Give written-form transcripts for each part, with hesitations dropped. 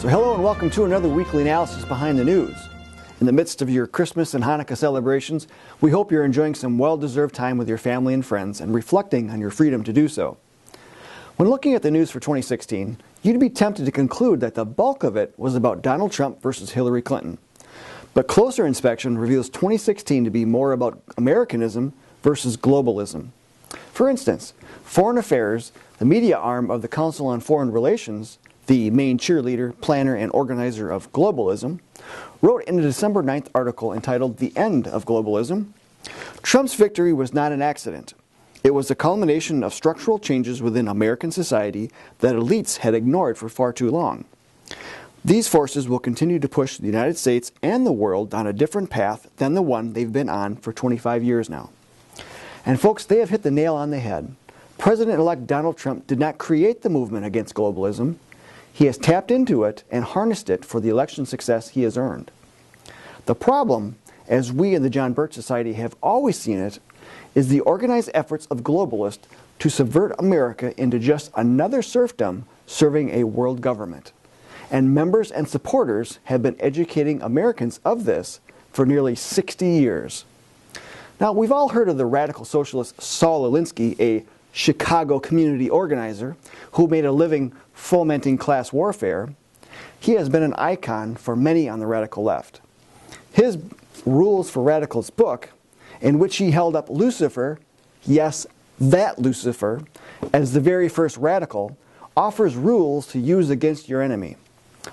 So hello and welcome to another weekly analysis behind the news. In the midst of your Christmas and Hanukkah celebrations, we hope you're enjoying some well-deserved time with your family and friends and reflecting on your freedom to do so. When looking at the news for 2016, you'd be tempted to conclude that the bulk of it was about Donald Trump versus Hillary Clinton. But closer inspection reveals 2016 to be more about Americanism versus globalism. For instance, Foreign Affairs, the media arm of the Council on Foreign Relations, the main cheerleader, planner, and organizer of globalism, wrote in a December 9th article entitled The End of Globalism, Trump's victory was not an accident. It was the culmination of structural changes within American society that elites had ignored for far too long. These forces will continue to push the United States and the world down a different path than the one they've been on for 25 years now. And folks, they have hit the nail on the head. President-elect Donald Trump did not create the movement against globalism. He has tapped into it and harnessed it for the election success he has earned. The problem, as we in the John Birch Society have always seen it, is the organized efforts of globalists to subvert America into just another serfdom serving a world government. And members and supporters have been educating Americans of this for nearly 60 years. Now, we've all heard of the radical socialist Saul Alinsky, a Chicago community organizer who made a living fomenting class warfare. He has been an icon for many on the radical left. His Rules for Radicals book, in which he held up Lucifer, yes, that Lucifer, as the very first radical, offers rules to use against your enemy,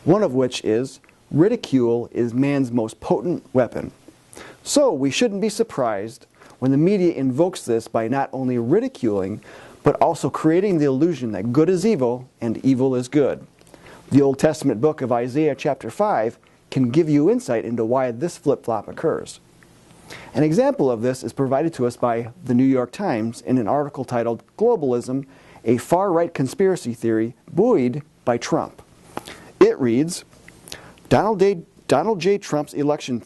one of which is ridicule is man's most potent weapon. So we shouldn't be surprised when the media invokes this by not only ridiculing, but also creating the illusion that good is evil and evil is good. The Old Testament book of Isaiah chapter 5 can give you insight into why this flip-flop occurs. An example of this is provided to us by the New York Times in an article titled Globalism, a far-right conspiracy theory buoyed by Trump. It reads, Donald J. Trump's election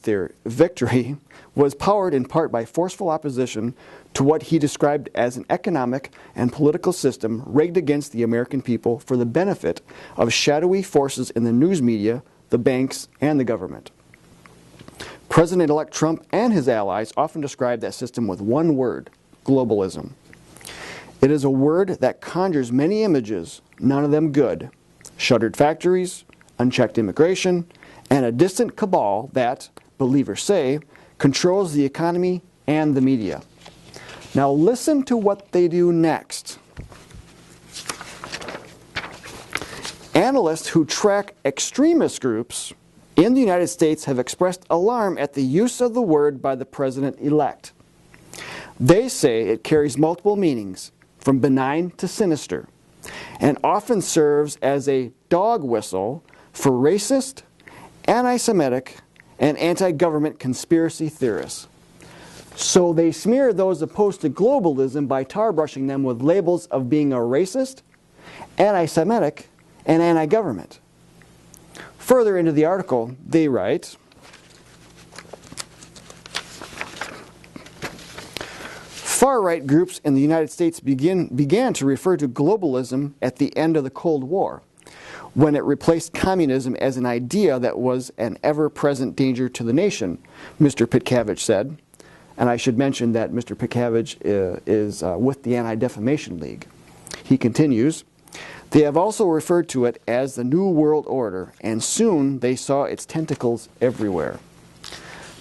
victory was powered in part by forceful opposition to what he described as an economic and political system rigged against the American people for the benefit of shadowy forces in the news media, the banks, and the government. President-elect Trump and his allies often describe that system with one word, globalism. It is a word that conjures many images, none of them good. Shuttered factories, unchecked immigration, and a distant cabal that, believers say, controls the economy and the media. Now listen to what they do next. Analysts who track extremist groups in the United States have expressed alarm at the use of the word by the president-elect. They say it carries multiple meanings, from benign to sinister, and often serves as a dog whistle for racist, anti-Semitic, and anti-government conspiracy theorists. So they smear those opposed to globalism by tar-brushing them with labels of being a racist, anti-Semitic, and anti-government. Further into the article, they write, far-right groups in the United States began to refer to globalism at the end of the Cold War, when it replaced communism as an idea that was an ever-present danger to the nation, Mr. Pitcavage said. And I should mention that Mr. Pitcavage is with the Anti-Defamation League. He continues, they have also referred to it as the New World Order, and soon they saw its tentacles everywhere.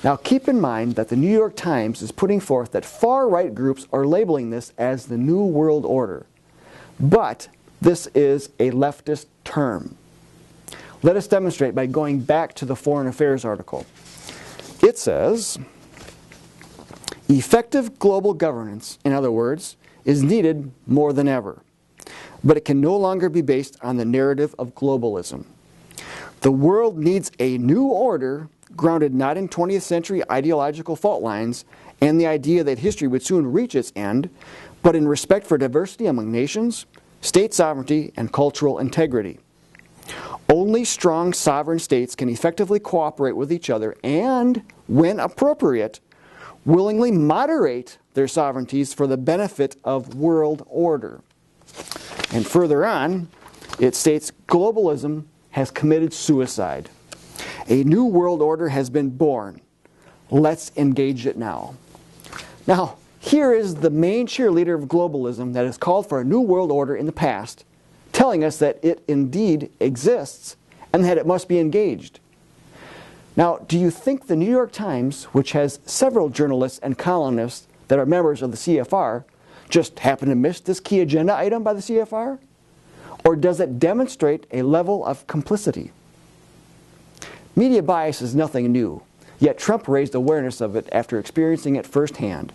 Now keep in mind that the New York Times is putting forth that far-right groups are labeling this as the New World Order. But this is a leftist term. Let us demonstrate by going back to the Foreign Affairs article. It says, effective global governance, in other words, is needed more than ever. But it can no longer be based on the narrative of globalism. The world needs a new order grounded not in 20th century ideological fault lines and the idea that history would soon reach its end, but in respect for diversity among nations, state sovereignty, and cultural integrity. Only strong sovereign states can effectively cooperate with each other and, when appropriate, willingly moderate their sovereignties for the benefit of world order. And further on, it states globalism has committed suicide. A new world order has been born. Let's engage it now. Now, here is the main cheerleader of globalism that has called for a new world order in the past, telling us that it indeed exists and that it must be engaged. Now, do you think the New York Times, which has several journalists and columnists that are members of the CFR, just happened to miss this key agenda item by the CFR? Or does it demonstrate a level of complicity? Media bias is nothing new, yet Trump raised awareness of it after experiencing it firsthand.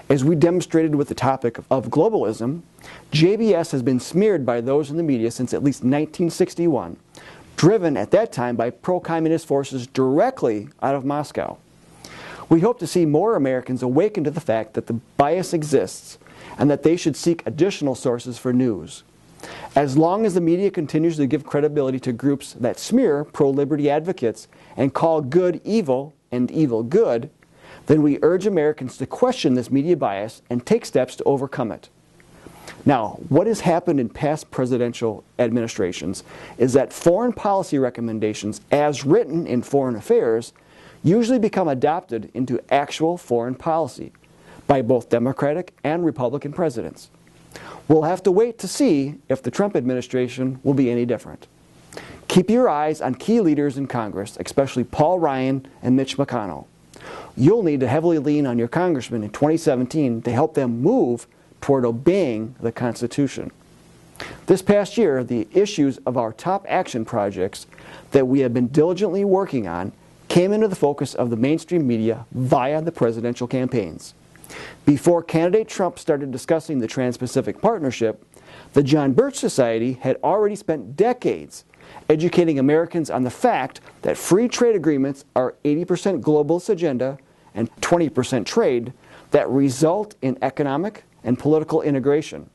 As we demonstrated with the topic of globalism, JBS has been smeared by those in the media since at least 1961, driven at that time by pro-communist forces directly out of Moscow. We hope to see more Americans awaken to the fact that the bias exists and that they should seek additional sources for news. As long as the media continues to give credibility to groups that smear pro-liberty advocates and call good evil and evil good, then we urge Americans to question this media bias and take steps to overcome it. Now, what has happened in past presidential administrations is that foreign policy recommendations, as written in Foreign Affairs, usually become adopted into actual foreign policy by both Democratic and Republican presidents. We'll have to wait to see if the Trump administration will be any different. Keep your eyes on key leaders in Congress, especially Paul Ryan and Mitch McConnell. You'll need to heavily lean on your congressmen in 2017 to help them move toward obeying the Constitution. This past year, the issues of our top action projects that we have been diligently working on came into the focus of the mainstream media via the presidential campaigns. Before candidate Trump started discussing the Trans-Pacific Partnership, the John Birch Society had already spent decades educating Americans on the fact that free trade agreements are 80% globalist agenda and 20% trade that result in economic and political integration,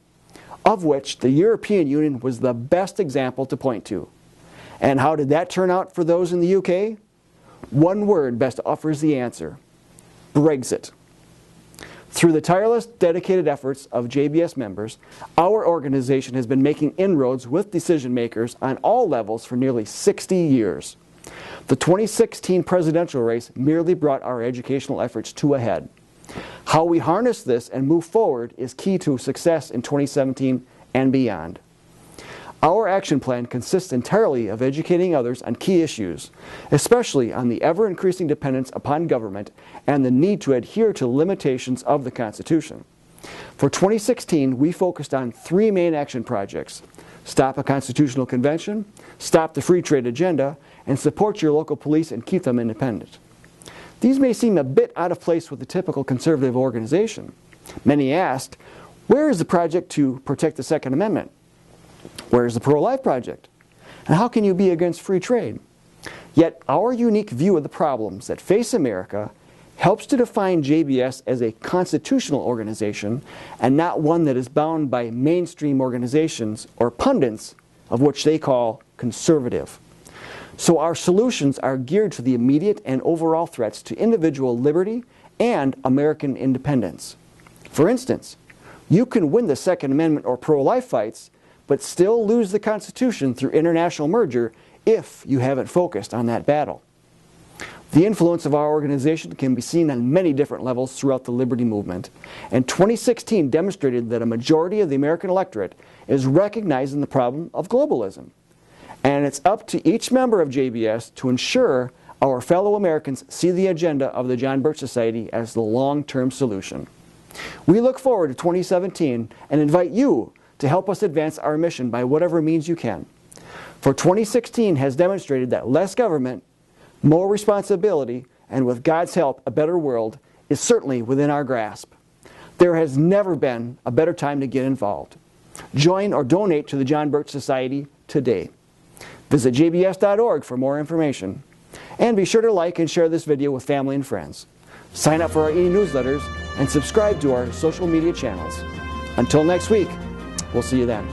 of which the European Union was the best example to point to. And how did that turn out for those in the UK? One word best offers the answer: Brexit. Through the tireless, dedicated efforts of JBS members, our organization has been making inroads with decision makers on all levels for nearly 60 years. The 2016 presidential race merely brought our educational efforts to a head. How we harness this and move forward is key to success in 2017 and beyond. Our action plan consists entirely of educating others on key issues, especially on the ever-increasing dependence upon government and the need to adhere to limitations of the Constitution. For 2016, we focused on three main action projects: stop a constitutional convention, stop the free trade agenda, and support your local police and keep them independent. These may seem a bit out of place with the typical conservative organization. Many asked, where is the project to protect the Second Amendment? Where is the pro-life project? And how can you be against free trade? Yet our unique view of the problems that face America helps to define JBS as a constitutional organization and not one that is bound by mainstream organizations or pundits, of which they call conservative. So our solutions are geared to the immediate and overall threats to individual liberty and American independence. For instance, you can win the Second Amendment or pro-life fights, but still lose the Constitution through international merger if you haven't focused on that battle. The influence of our organization can be seen on many different levels throughout the liberty movement, and 2016 demonstrated that a majority of the American electorate is recognizing the problem of globalism. And it's up to each member of JBS to ensure our fellow Americans see the agenda of the John Birch Society as the long-term solution. We look forward to 2017 and invite you to help us advance our mission by whatever means you can. For 2016 has demonstrated that less government, more responsibility, and with God's help, a better world is certainly within our grasp. There has never been a better time to get involved. Join or donate to the John Birch Society today. Visit jbs.org for more information. And be sure to like and share this video with family and friends. Sign up for our e-newsletters and subscribe to our social media channels. Until next week, we'll see you then.